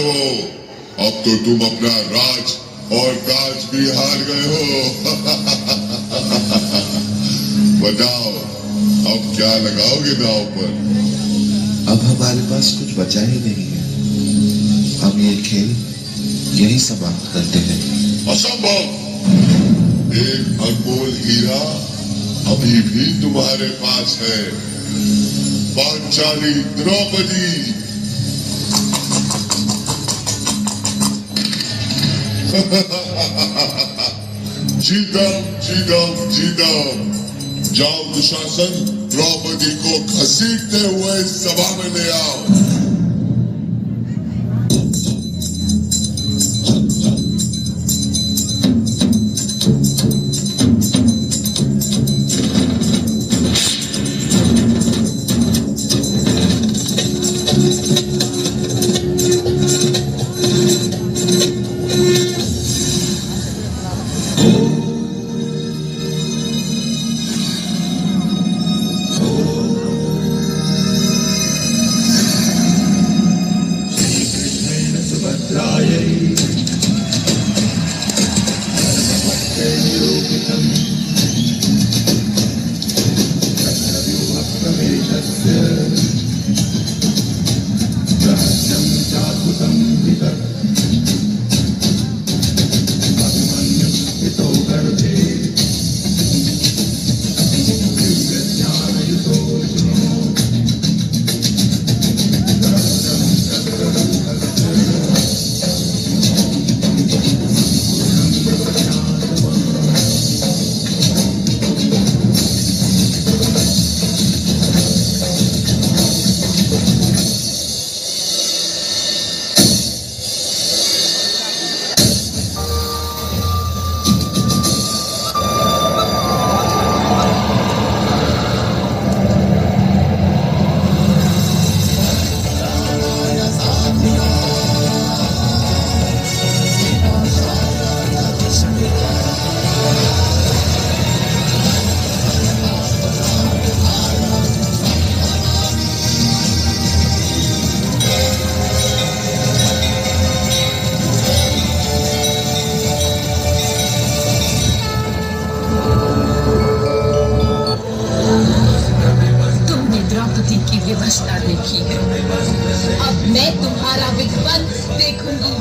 वो, अब तो तुम अपना राज और ताज भी हार गए हो। बताओ अब क्या लगाओगे दांव पर? अब हमारे पास कुछ बचा ही नहीं है। हम ये खेल यही समाप्त करते हैं। असंभव! एक अनमोल हीरा अभी भी तुम्हारे पास है, पांचाली द्रौपदी। जीतम जीतम जीतम। जाओ दुशासन, द्रौपदी को घसीटते हुए सभा में ले आओ। विवशता देखी है, अब मैं तुम्हारा विध्वंस देखूंगी।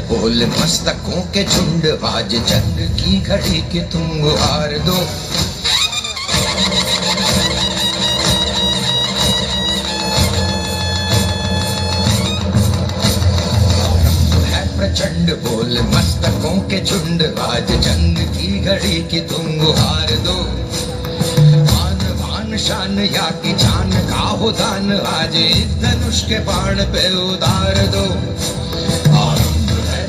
बोल मस्तकों के झुंड, आज जंग की घड़ी कि तुम गुहार दो। प्रचंड बोल मस्तकों के झुंड, आज जंग की घड़ी कि तुम गुहार दो। आन बान शान या की जान का हो दान, आज एक धनुष के बाण पे उतार दो।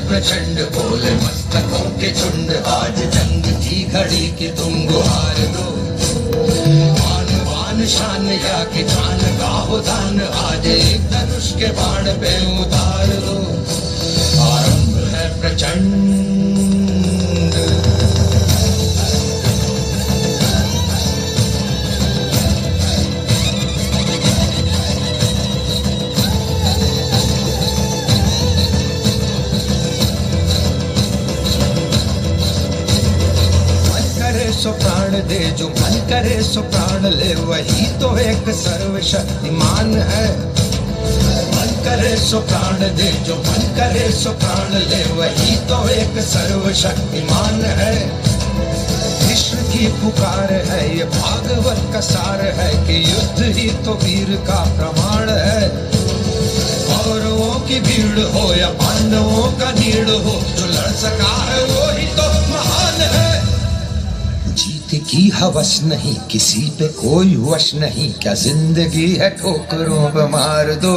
प्रचंड बोल मस्तकों के झुंड, आज जंग की घड़ी कि तुम गुहार दो। आन बान शान या की जान का हो दान, आज एक धनुष के बाण पे उतार दो। आरंभ है प्रचंड। सो प्राण दे, जो मन करे सो प्राण ले, वही तो एक सर्वशक्तिमान है। मन करे सो प्राण दे, जो मन करे सो प्राण ले, वही तो एक सर्वशक्तिमान है। कृष्ण की पुकार है, ये भागवत का सार है कि युद्ध ही तो वीर का प्रमाण है। कौरवों की भीड़ हो या पांडवों का नीड़ हो, जो लड़ सका है वो ही तो महान है। जीत की हवस नहीं, किसी पे कोई वश नहीं, क्या जिंदगी है ठोकरों पे मार दो।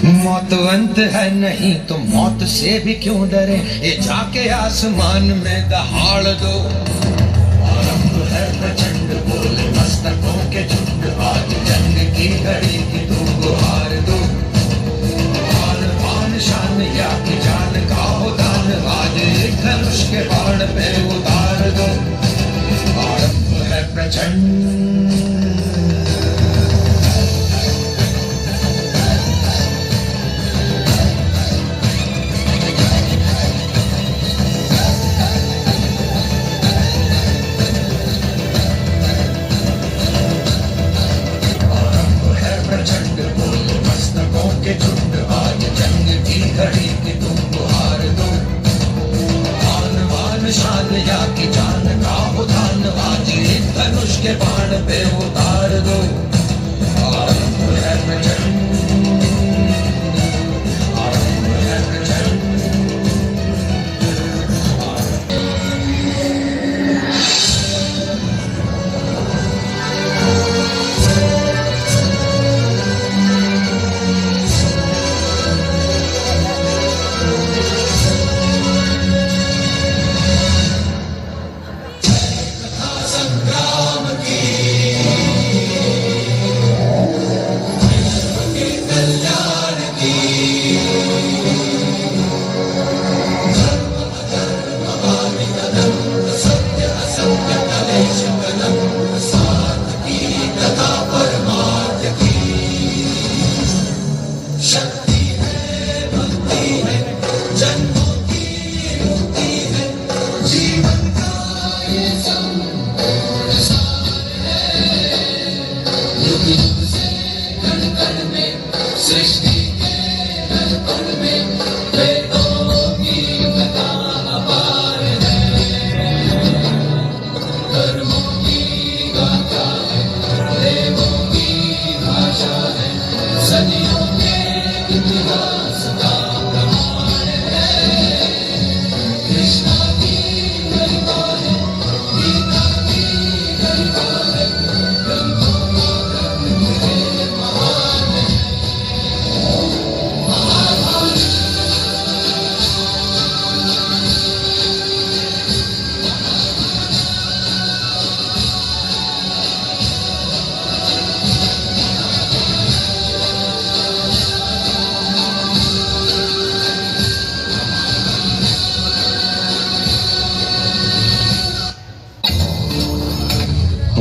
मौत अंत है नहीं तो मौत से भी क्यों डरे, ये जाके आसमान में दहाड़ दो। आरंभ है प्रचंड बोल मस्तकों के झुंड, आज जंग की घड़ी कि तुम गुहार दो। प्रचंड बोल मस्तकों के झुंड, आज जंग की घड़ी की तुम गुहार दो। आन बान शान या की जान का उठान, आज एक धनुष के बाण पे उतार दो। आरंभ है प्रचंड, आरंभ है प्रचंड।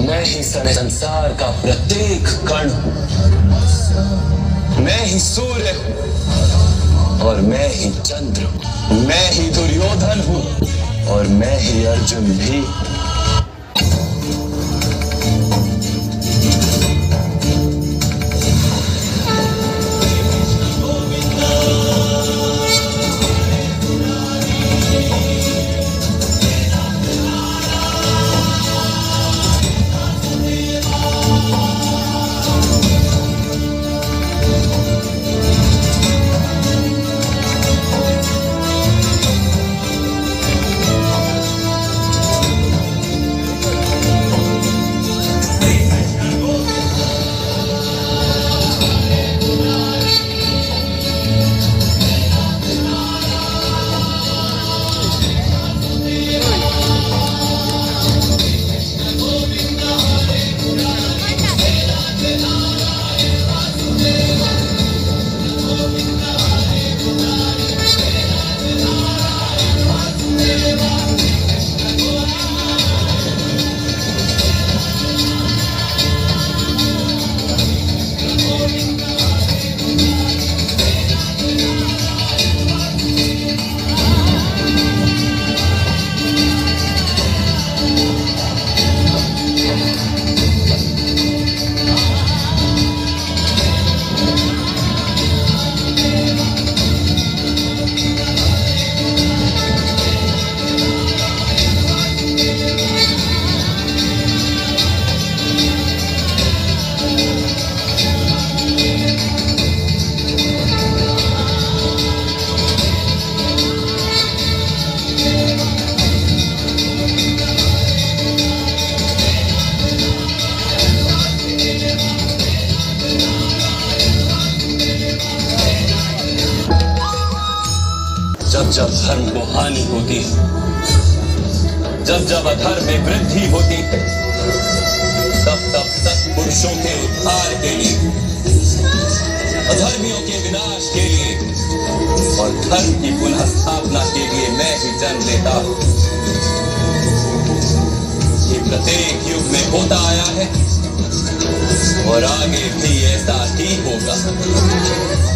मैं ही संसार का प्रत्येक कण हूं, मैं ही सूर्य हूं और मैं ही चंद्र हूं, मैं ही दुर्योधन हूं और मैं ही अर्जुन भी। जब जब धर्म को हानि होती है, जब जब अधर्म में वृद्धि होती है, तब तब सत्पुरुषों के उद्धार के लिए, अधर्मियों के विनाश के लिए और धर्म की पुनः स्थापना के लिए मैं ही जन्म लेता हूं। प्रत्येक युग में होता आया है और आगे भी ऐसा ही होगा।